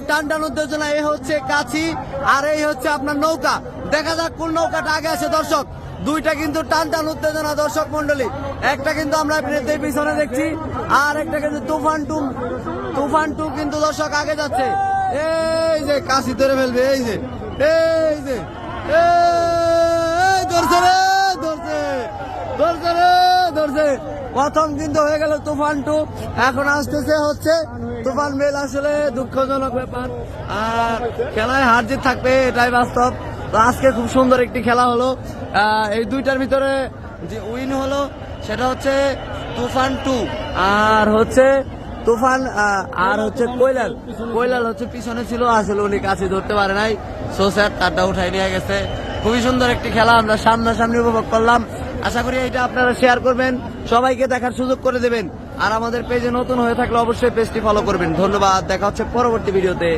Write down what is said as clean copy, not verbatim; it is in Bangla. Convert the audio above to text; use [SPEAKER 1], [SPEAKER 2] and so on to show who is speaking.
[SPEAKER 1] টান টান উত্তেজনা। এই হচ্ছে কাছি আর এই হচ্ছে আপনার নৌকা। দেখা যাক কোন নৌকাটা আগে আসে দর্শক। দুইটা কিন্তু টান টান উত্তেজনা দর্শক মন্ডলী। একটা কিন্তু আমরা পিছনে দেখছি আর একটা কিন্তু তুফান টু কিন্তু দর্শক আগে যাচ্ছে। এই যে কাছি ধরে ফেলবে, এই যে ধরছে। প্রথম কিন্তু হয়ে গেল তুফান টু, এখন আসতেছে হচ্ছে তুফান মেল। আসলে দুঃখজনক ব্যাপার, আর খেলায় হার জিত থাকবে, এটাই বাস্তব। তো আজকে খুব সুন্দর একটি খেলা হলো। এই দুইটার ভিতরে যে উইন হলো সেটা হচ্ছে তুফান টু আর হচ্ছে তুফান আর হচ্ছে কৈলাল হচ্ছে পিছনে ছিল, আসলে উনি কাছে ধরতে পারে নাই, সো স্যার তারটা উঠাই নিয়ে গেছে। খুবই সুন্দর একটি খেলা আমরা সামনাসামনি উপভোগ করলাম। আশা করি এটা আপনারা শেয়ার করবেন, সবাইকে দেখার সুযোগ করে দেবেন। আর আমাদের পেজে নতুন হয়ে থাকলে অবশ্যই পেজটি ফলো করবেন। ধন্যবাদ, দেখা হচ্ছে পরবর্তী ভিডিওতে।